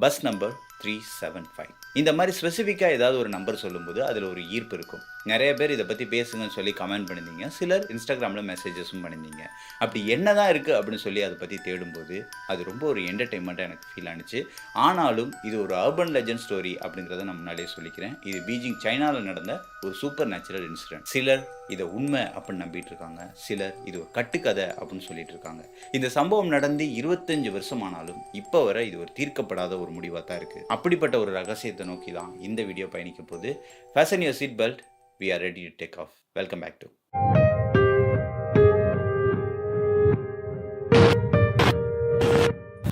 Bus number 375. இந்த மாதிரி ஸ்பெசிஃபிக்காக ஏதாவது ஒரு நம்பர் சொல்லும்போது அதில் ஒரு ஈர்ப்பு இருக்கும். நிறைய பேர் இதை பற்றி பேசுங்கன்னு சொல்லி கமெண்ட் பண்ணியிருந்தீங்க. சிலர் இன்ஸ்டாகிராமில் மெசேஜஸும் பண்ணியிருந்தீங்க. அப்படி என்ன தான் இருக்குது அப்படின்னு சொல்லி அதை பற்றி தேடும்போது அது ரொம்ப ஒரு என்டர்டெயின்மெண்ட்டாக எனக்கு ஃபீல் ஆனிச்சு. ஆனாலும் இது ஒரு அர்பன் லெஜண்ட் ஸ்டோரி அப்படிங்கிறத நான் முன்னாடியே சொல்லிக்கிறேன். இது பீஜிங் சைனாவில் நடந்த ஒரு சூப்பர் நேச்சுரல் இன்சிடென்ட். சிலர் இதை உண்மை அப்படின்னு நம்பிட்டு இருக்காங்க, சிலர் இது ஒரு கட்டுக்கதை அப்படின்னு சொல்லிட்டு இருக்காங்க. இந்த சம்பவம் நடந்து 25 வருஷம் ஆனாலும் இப்போ வரை இது ஒரு தீர்க்கப்படாத ஒரு முடிவாக தான் இருக்குது. அப்படிப்பட்ட ஒரு ரகசியத்தை நோக்கி தான் இந்த வீடியோ பயணிக்க போகுது. Fasten your seat belt, we are ready to take off. Welcome back to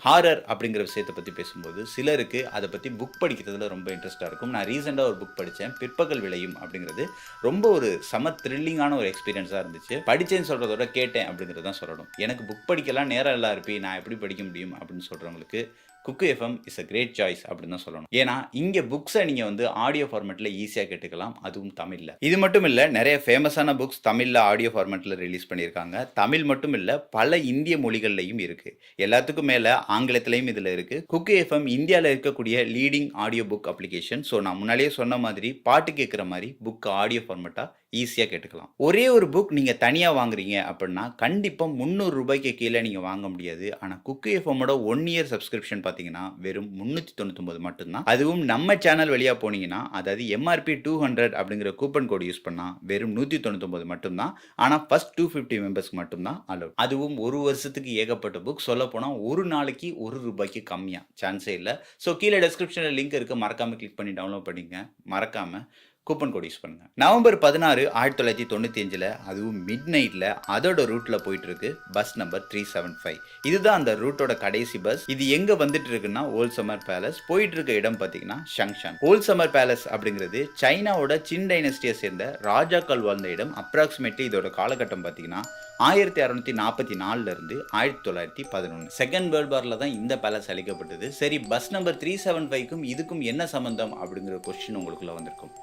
horror அப்படிங்கிற விஷயத்தை பற்றி பேசும்போது சிலருக்கு அதை பற்றி புக் படிக்கிறதுல ரொம்ப இன்ட்ரெஸ்ட்டாக இருக்கும். நான் ரீசெண்டாக ஒரு புக் படித்தேன், பிற்பகல் விளையும் அப்படிங்கிறது. ரொம்ப ஒரு செம த்ரில்லிங்கான ஒரு எக்ஸ்பீரியன்ஸாக இருந்துச்சு. படித்தேன்னு சொல்கிறதோட கேட்டேன் அப்படிங்கிறது தான் சொல்லணும். எனக்கு புக் படிக்கலாம் நேரம் எல்லாம் இருப்பி, நான் எப்படி படிக்க முடியும் அப்படின்னு சொல்கிறவங்களுக்கு Kuku FM is a great choice அப்படின்னு தான் சொல்லணும். ஏன்னா இங்கே புக்ஸை நீங்கள் வந்து ஆடியோ ஃபார்மேட்டில் ஈஸியாக கேட்டுக்கலாம், அதுவும் தமிழில். இது மட்டும் இல்லை, நிறைய ஃபேமஸான புக்ஸ் தமிழில் ஆடியோ ஃபார்மேட்டில் ரிலீஸ் பண்ணியிருக்காங்க. தமிழ் மட்டும் இல்லை, பல இந்திய மொழிகள்லையும் இருக்குது. எல்லாத்துக்கும் மேலே ஆங்கிலத்திலையும் இதில் இருக்குது. குக்கு எஃப்எம் இந்தியாவில் இருக்கக்கூடிய leading audio book application. So நான் முன்னாடியே சொன்ன மாதிரி பாட்டு கேட்குற மாதிரி புக் ஆடியோ ஃபார்மேட்டாக ஈஸியாக கேட்டுக்கலாம். ஒரே ஒரு புக் நீங்கள் தனியாக வாங்குறீங்க அப்படின்னா கண்டிப்பாக 300 ரூபாய்க்கு கீழே நீங்கள் வாங்க முடியாது. ஆனால் குக்கு எஃப்எம்மோட 1 இயர் சப்ஸ்கிரிப்ஷன் பார்த்தீங்கன்னா வெறும் 399 மட்டும்தான். அதுவும் நம்ம சேனல் வழியாக போனீங்கன்னா, அதாவது எம்ஆர்பி 200 அப்படிங்கிற கூப்பன் கோடு யூஸ் பண்ணால் வெறும் 199 மட்டும்தான். ஆனால் ஃபர்ஸ்ட் 250 மெம்பர்ஸ்க்கு மட்டும்தான் அலோட். அதுவும் ஒரு வருஷத்துக்கு ஏகப்பட்ட புக். சொல்ல போனால் ஒரு நாளைக்கு 1 ரூபாய்க்கு கம்மியாக சான்ஸே இல்லை. ஸோ கீழே டெஸ்கிரிப்ஷனில் லிங்க் இருக்குது, மறக்காமல் கிளிக் பண்ணி டவுன்லோட் பண்ணிங்க. மறக்காமல் கூப்பன் கோட் யூஸ் பண்ணுங்க. நவம்பர் 16, 1995 அதுவும் மிட் நைட்டில் அதோட ரூட்டில் போயிட்டு இருக்கு பஸ் நம்பர் 375. இதுதான் அந்த ரூட்டோட கடைசி பஸ். இது எங்கே வந்துட்டு இருக்குன்னா ஓல்ட் சம்மர் பேலஸ். போயிட்டு இருக்க இடம் பார்த்தீங்கன்னா ஷங்ஷன். ஓல்ட் சம்மர் பேலஸ் அப்படிங்கிறது சைனாவோட சின் டைனஸ்டியை சேர்ந்த ராஜாக்கள் வாழ்ந்த இடம். அப்ராக்சிமேட்லி இதோட காலகட்டம் பார்த்தீங்கன்னா 1644 இருந்து 1911. செகண்ட் வேர்ல்ட் வாரில் தான் இந்த பேலஸ் அளிக்கப்பட்டது. சரி, பஸ் நம்பர் 375க்கும் இதுக்கும் என்ன சம்பந்தம் அப்படிங்கிற கொஸ்டின் உங்களுக்குள்ள வந்திருக்கும்.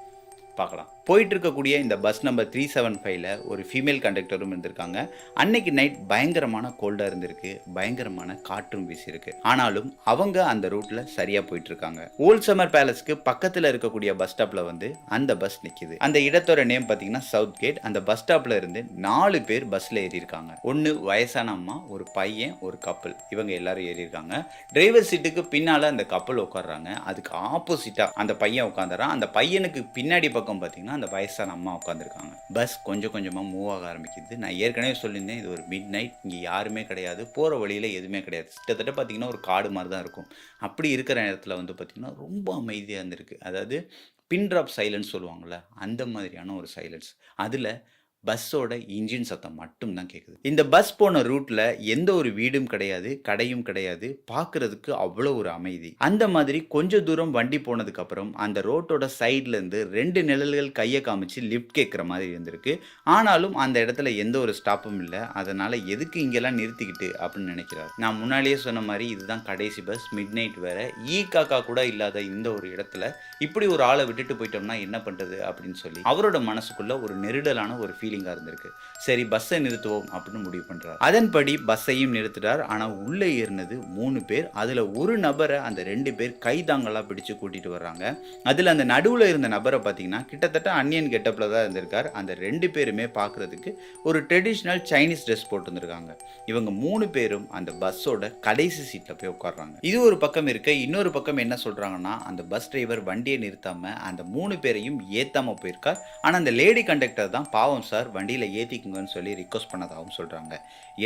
பார்க்கலாம். போயிட்டு இருக்கக்கூடிய இந்த பஸ் நம்பர் 375ல ஒரு ஃபீமேல் கண்டக்டரும் இருந்திருக்காங்க. அன்னைக்கு நைட் பயங்கரமான கோல்டாக இருந்திருக்கு, பயங்கரமான காற்றும் வீசியிருக்கு. ஆனாலும் அவங்க அந்த ரூட்ல சரியா போயிட்டு இருக்காங்க. ஓல்ட் சம்மர் பேலஸ்க்கு பக்கத்தில் இருக்கக்கூடிய பஸ் ஸ்டாப்ல வந்து அந்த பஸ் நிற்கிது. அந்த இடத்தோட நேம் பார்த்தீங்கன்னா சவுத் கேட். அந்த பஸ் ஸ்டாப்ல இருந்து 4 பேர் பஸ்ல ஏறி இருக்காங்க. ஒன்று வயசான அம்மா, ஒரு பையன், ஒரு கப்பல். இவங்க எல்லாரும் ஏறி இருக்காங்க. டிரைவர் சீட்டுக்கு பின்னால அந்த கப்பல் உட்கார்றாங்க. அதுக்கு ஆப்போசிட்டா அந்த பையன் உட்காந்துறான். அந்த பையனுக்கு பின்னாடி பக்கம் பார்த்தீங்கன்னா அந்த வயசான அம்மா உட்காந்துருக்காங்க. பஸ் கொஞ்சம் கொஞ்சமாக மூவ் ஆக ஆரம்பிக்குது. நான் ஏற்கனவே சொல்லியிருந்தேன், இது ஒரு மிட் நைட், இங்கே யாருமே கிடையாது, போகிற வழியில் எதுவுமே கிடையாது. கிட்டத்தட்ட பார்த்தீங்கன்னா ஒரு காடு மாதிரி தான் இருக்கும். அப்படி இருக்கிற நேரத்தில் வந்து பார்த்தீங்கன்னா ரொம்ப அமைதியாக இருந்திருக்கு. அதாவது பின் ட்ராப் சைலன்ஸ் சொல்லுவாங்கள்ல, அந்த மாதிரியான ஒரு சைலன்ஸ். அதில் பஸ்ஸோட இன்ஜின் சத்தம் மட்டும் தான் கேட்குது. இந்த பஸ் போன ரூட்ல எந்த ஒரு வீடும் கிடையாது, கடையும் கிடையாது. பார்க்கறதுக்கு அவ்வளோ ஒரு அமைதி. அந்த மாதிரி கொஞ்சம் தூரம் வண்டி போனதுக்கு அப்புறம் அந்த ரோட்டோட சைட்ல இருந்து 2 நிழல்கள் கையை காமிச்சு லிஃப்ட் கேட்குற மாதிரி இருந்திருக்கு. ஆனாலும் அந்த இடத்துல எந்த ஒரு ஸ்டாப்பும் இல்லை. அதனால எதுக்கு இங்கெல்லாம் நிறுத்திக்கிட்டு அப்படின்னு நினைக்கிறார். நான் முன்னாடியே சொன்ன மாதிரி இதுதான் கடைசி பஸ், மிட் நைட் வேற. காக்கா கூட இல்லாத இந்த ஒரு இடத்துல இப்படி ஒரு ஆளை விட்டுட்டு போயிட்டோம்னா என்ன பண்றது அப்படின்னு சொல்லி அவரோட மனசுக்குள்ள ஒரு நெருடலான ஒரு ஃபீலிங்காக இருந்திருக்கு. சரி, பஸ்ஸை நிறுத்துவோம் அப்படின்னு முடிவு பண்றார். அதன்படி பஸ்ஸையும் நிறுத்துறார். ஆனா உள்ள ஏறினது 3 பேர். அதுல ஒரு நபரை அந்த 2 பேர் கைதாங்களா பிடிச்சு கூட்டிட்டு வர்றாங்க. அதுல அந்த நடுவுல இருந்த நபரை பார்த்தீங்கன்னா கிட்டத்தட்ட அன்னியன் கெட்டப்ல தான் இருந்திருக்கார். அந்த 2 பேருமே பார்க்கறதுக்கு ஒரு ட்ரெடிஷ்னல் சைனீஸ் ட்ரெஸ் போட்டு வந்திருக்காங்க. இவங்க 3 பேரும் அந்த பஸ்ஸோட கடைசி சீட்ல போய் உட்கார்றாங்க. இது ஒரு பக்கம் இருக்க, இன்னொரு பக்கம் என்ன சொல்றாங்கன்னா, அந்த பஸ் டிரைவர் வண்டியை நிறுத்தாம அந்த 3 பேரையும் ஏத்தாம போயிருக்கார். ஆனா அந்த லேடி கண்டக்டர் தான், பாவம் சார் வண்டியில் ஏற்றிக்குங்கன்னு சொல்லி ரிக்வஸ்ட் பண்ணதாகவும் சொல்கிறாங்க.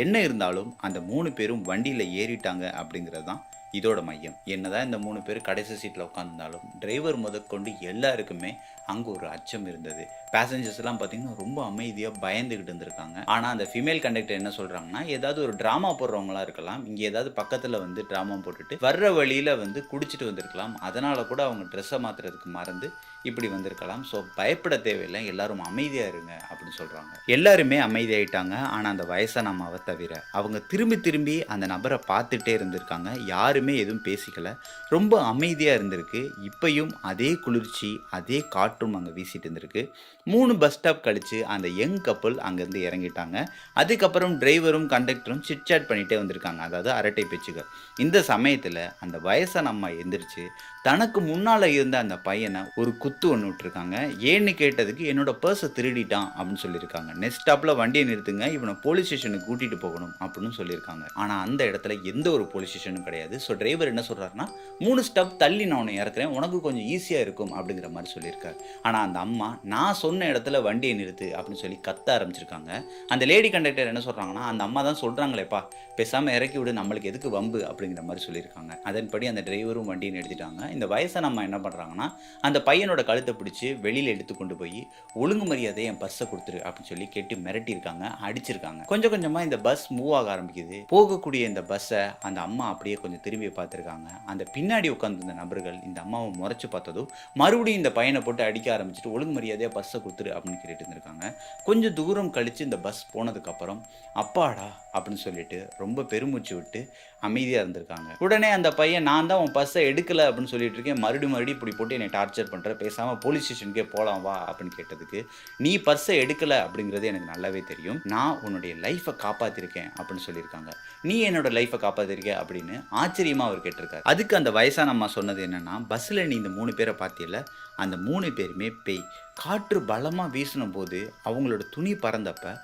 என்ன இருந்தாலும் அந்த 3 பேரும் வண்டியில் ஏறிட்டாங்க அப்படிங்கிறது தான் இதோட மையம். என்னதான் இந்த 3 பேர் கடைசி சீட்டில் உட்காந்துருந்தாலும் டிரைவர் முதற்கொண்டு எல்லாருக்குமே அங்கே ஒரு அச்சம் இருந்தது. பேசஞ்சர்ஸ் எல்லாம் பார்த்தீங்கன்னா ரொம்ப அமைதியாக பயந்துக்கிட்டு இருந்திருக்காங்க. ஆனால் அந்த ஃபீமேல் கண்டக்டர் என்ன சொல்கிறாங்கன்னா, ஏதாவது ஒரு ட்ராமா போடுறவங்களா இருக்கலாம், இங்கே ஏதாவது பக்கத்தில் வந்து ட்ராமா போட்டுட்டு வர்ற வழியில் வந்து குடிச்சிட்டு வந்திருக்கலாம். அதனால கூட அவங்க ட்ரெஸ்ஸை மாற்றுறதுக்கு மறந்து இப்படி வந்திருக்கலாம். ஸோ பயப்பட தேவையில்லை, எல்லாரும் அமைதியாக இருங்க அப்படின்னு சொல்கிறாங்க. எல்லாருமே அமைதியாயிட்டாங்க. ஆனால் அந்த வயசான அம்மாவை தவிர அவங்க திரும்பி திரும்பி அந்த நபரை பார்த்துட்டே இருந்திருக்காங்க. யாருமே எதுவும் பேசிக்கல, ரொம்ப அமைதியாக இருந்திருக்கு. இப்பயும் அதே குளிர்ச்சி அதே காற்றும் அங்கே வீசிட்டு இருந்திருக்கு. 3 பஸ் ஸ்டாப் கழித்து அந்த யங் கப்புள் அங்கேருந்து இறங்கிட்டாங்க. அதுக்கப்புறம் டிரைவரும் கண்டக்டரும் சிட்சாட் பண்ணிகிட்டே வந்திருக்காங்க, அதாவது அரட்டை பேச்சுகள். இந்த சமயத்தில் அந்த வயசான அம்மா எந்திரிச்சு தனக்கு முன்னால் இருந்த அந்த பையனை ஒரு குத்து ஒன்று விட்டுருக்காங்க. ஏன்னு கேட்டதுக்கு என்னோட பர்ஸை திருடிட்டான் அப்படின்னு சொல்லியிருக்காங்க. நெக்ஸ்ட் ஸ்டாப்பில் வண்டியை நிறுத்துங்க, இவனை போலீஸ் ஸ்டேஷனுக்கு கூட்டிகிட்டு போகணும் அப்படின்னு சொல்லியிருக்காங்க. ஆனால் அந்த இடத்துல எந்த ஒரு போலீஸ் ஸ்டேஷனும் கிடையாது. ஸோ டிரைவர் என்ன சொல்கிறாருன்னா, 3 ஸ்டாப் தள்ளி நான் உன்னை இறக்குறேன், உனக்கு கொஞ்சம் ஈஸியாக இருக்கும் அப்படிங்கிற மாதிரி சொல்லியிருக்காரு. ஆனால் அந்த அம்மா நான் சொன்ன இடத்துல வண்டியை நிறுத்து அப்படின்னு சொல்லி கத்த ஆரம்பிச்சிருக்காங்க. அந்த லேடி கண்டக்டர் என்ன சொல்கிறாங்கன்னா, அந்த அம்மா தான் சொல்கிறாங்களேப்பா, பேசாமல் இறக்கி விடு, நம்மளுக்கு எதுக்கு வம்பு அப்படிங்கிற மாதிரி சொல்லியிருக்காங்க. அதன்படி அந்த டிரைவரும் வண்டியை நிறுத்திட்டாங்க. இந்த வயசான அம்மா என்ன பண்ணுறாங்கன்னா, அந்த பையனோட கழுத்தை பிடிச்சி வெளியில் எடுத்து கொண்டு போய் ஒழுங்கு மரியாதை என் பஸ்ஸை கொடுத்துரு அப்படின்னு சொல்லி கேட்டு மிரட்டியிருக்காங்க, அடிச்சிருக்காங்க. கொஞ்சம் கொஞ்சமாக இந்த பஸ் மூவ் ஆக ஆரம்பிக்குது. போகக்கூடிய இந்த பஸ்ஸை அந்த அம்மா அப்படியே கொஞ்சம் திரும்பி பார்த்துருக்காங்க. அந்த பின்னாடி உட்காந்துருந்த நபர்கள் இந்த அம்மாவை முறைச்சு பார்த்ததும் மறுபடியும் இந்த பையனை போட்டு அடிக்க ஆரம்பிச்சுட்டு ஒழுங்கு மரியாதையாக பஸ்ஸை கொடுத்துரு அப்படின்னு கேட்டுட்டு இருந்திருக்காங்க. கொஞ்சம் தூரம் கழித்து இந்த பஸ் போனதுக்கப்புறம் அப்பாடா அப்படின்னு சொல்லிட்டு ரொம்ப பெருமூச்சு விட்டு அமைதியாக இருந்திருக்காங்க. உடனே அந்த பையன், நான் தான் உன் பஸ்ஸை எடுக்கலை அப்படின்னு சொல்லிட்டு இருக்கேன், மறுபடியும் இப்படி போட்டு என்னை டார்ச்சர் பண்ணுற, பேசாமல் போலீஸ் ஸ்டேஷனுக்கே போகலாம் வா அப்படின்னு கேட்டதுக்கு, நீ பர்ஸை எடுக்கலை அப்படிங்கிறது எனக்கு நல்லாவே தெரியும், நான் உன்னுடைய லைஃப்பை காப்பாற்றிருக்கேன் அப்படின்னு சொல்லியிருக்காங்க. நீ என்னோட லைஃப்பை காப்பாற்றிருக்க அப்படின்னு ஆச்சரியமாக அவர் கேட்டிருக்காரு. அதுக்கு அந்த வயசான அம்மா சொன்னது என்னென்னா, பஸ்ஸில் நீ இந்த 3 பேரை பார்த்தியில்ல, அந்த 3 பேருமே பேய். காற்று பலமாக வீசின போது அவங்களோட துணி பறந்தப்ப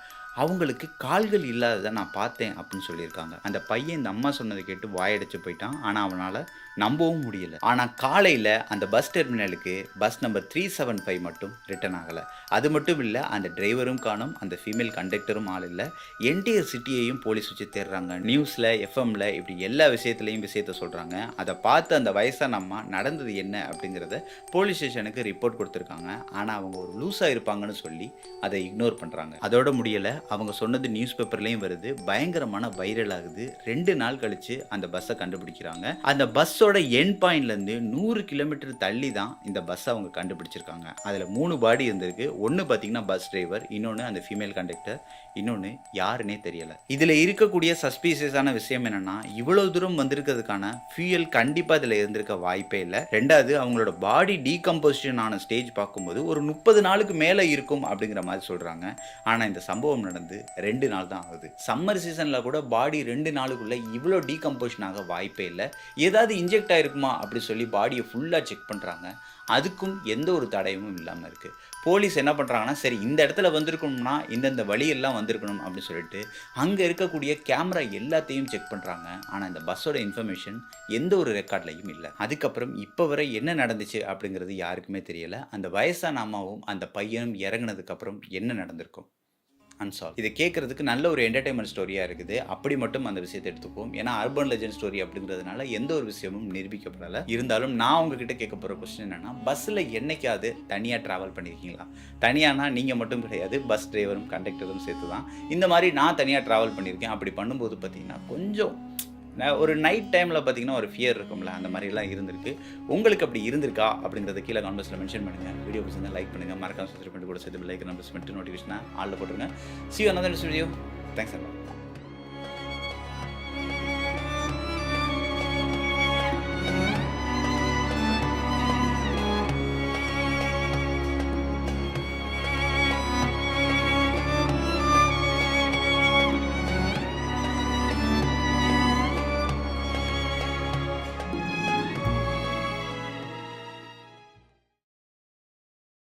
அவங்களுக்கு கால்கள் இல்லாததை நான் பார்த்தேன் அப்படின்னு சொல்லியிருக்காங்க. அந்த பையன் இந்த அம்மா சொன்னதை கேட்டு வாயடைச்சு போயிட்டான். ஆனால் அவனால் நம்பவும் முடியல. ஆனால் காலையில் அந்த பஸ் டெர்மினலுக்கு பஸ் நம்பர் 375 மட்டும் ரிட்டர்ன் ஆகலை. அது மட்டும் இல்லை, அந்த டிரைவரும் காணும், அந்த ஃபீமேல் கண்டக்டரும் ஆள் இல்லை. என்டையர் சிட்டியையும் போலீஸ் வச்சு தேடுறாங்க. நியூஸில், எஃப்எம்மில், இப்படி எல்லா விஷயத்துலையும் விஷயத்த சொல்கிறாங்க. அதை பார்த்து அந்த வயசான அம்மா நடந்தது என்ன அப்படிங்கிறத போலீஸ் ஸ்டேஷனுக்கு ரிப்போர்ட் கொடுத்துருக்காங்க. ஆனால் அவங்க ஒரு லூஸாக இருப்பாங்கன்னு சொல்லி அதை இக்னோர் பண்ணுறாங்க. அதோட முடியலை, அவங்க சொன்னது நியூஸ் பேப்பர்லேயும் வருது, பயங்கரமான வைரல் ஆகுது. 2 நாள் கழித்து அந்த பஸ்ஸை கண்டுபிடிக்கிறாங்க. அந்த பஸ்ஸோட எண்ட் பாயிண்ட்லேருந்து 100 கிலோமீட்டர் தள்ளி தான் இந்த பஸ்ஸை அவங்க கண்டுபிடிச்சிருக்காங்க. அதில் 3 பாடி இருந்திருக்கு. ஒன்று பார்த்தீங்கன்னா பஸ் டிரைவர், இன்னொன்று அந்த ஃபீமேல் கண்டக்டர், இன்னொன்று யாருன்னே தெரியலை. இதில் இருக்கக்கூடிய சஸ்பீசியஸான விஷயம் என்னென்னா, இவ்வளோ தூரம் வந்திருக்கிறதுக்கான ஃபியூயல் கண்டிப்பாக இதில் இருந்திருக்க வாய்ப்பே இல்லை. ரெண்டாவது, அவங்களோட பாடி டீகம்போசிஷன் ஆன ஸ்டேஜ் பார்க்கும்போது ஒரு 30 நாளுக்கு மேலே இருக்கும் அப்படிங்கிற மாதிரி சொல்கிறாங்க. ஆனால் இந்த சம்பவம் நடந்து 2 நாள் தான் ஆகுது. சம்மர் சீசனில் கூட பாடி 2 நாளுக்குள்ளே இவ்வளோ டீகம்போசிஷன் ஆக வாய்ப்பே இல்லை. ஏதாவது இன்ஜெக்ட் ஆகிருக்குமா அப்படி சொல்லி பாடியை ஃபுல்லாக செக் பண்ணுறாங்க. அதுக்கும் எந்த ஒரு தடயமும் இல்லாமல் இருக்குது. போலீஸ் என்ன பண்ணுறாங்கன்னா, சரி இந்த இடத்துல வந்திருக்கணும்னா இந்தந்த வழியெல்லாம் வந்திருக்கணும் அப்படின்னு சொல்லிட்டு அங்கே இருக்கக்கூடிய கேமரா எல்லாத்தையும் செக் பண்ணுறாங்க. ஆனால் இந்த பஸ்ஸோட இன்ஃபர்மேஷன் எந்த ஒரு ரெக்கார்ட்லையும் இல்லை. அதுக்கப்புறம் இப்போ வரை என்ன நடந்துச்சு அப்படிங்கிறது யாருக்குமே தெரியலை. அந்த வயசான அம்மாவும் அந்த பையனும் இறங்கினதுக்கப்புறம் என்ன நடந்திருக்கும் அன்சால்வ். இதை கேட்குறதுக்கு நல்ல ஒரு என்டர்டைன்மெண்ட் ஸ்டோரியாக இருக்குது. அப்படி மட்டும் அந்த விஷயத்தை எடுத்துப்போம். ஏன்னா அர்பன் லெஜெண்ட் ஸ்டோரி அப்படிங்கிறதுனால எந்த ஒரு விஷயமும் நிரூபிக்கப்படலை. இருந்தாலும் நான் உங்ககிட்ட கேட்க போகிற கொஸ்டின் என்னென்னா, பஸ்ஸில் என்னைக்காவது தனியாக ட்ராவல் பண்ணியிருக்கீங்களா? தனியானா நீங்கள் மட்டும் கிடையாது, பஸ் டிரைவரும் கண்டக்டரும் சேர்த்து தான். இந்த மாதிரி நான் தனியாக ட்ராவல் பண்ணியிருக்கேன். அப்படி பண்ணும்போது பார்த்தீங்கன்னா கொஞ்சம் ஒரு நைட் டைமில் பார்த்தீங்கன்னா ஒரு ஃபியர் இருக்கும்ல, அந்த மாதிரிலாம் இருந்திருக்கு. உங்களுக்கு அப்படி இருந்திருக்கா அப்படிங்கிறத கீழே காமெண்ட்ஸில் மென்ஷன் பண்ணுங்கள். வீடியோ பிடிச்சிருந்தா லைக் பண்ணுங்கள், மறக்காம சப்ஸ்கிரைப் பண்ணிட்டு கூட சேர்த்து பெல் ஐக்கன் ப்ரெஸ் பண்ணிட்டு நோட்டிஃபிகேஷனை ஆளில் போட்டுருங்க. See you another video. Thanks a lot.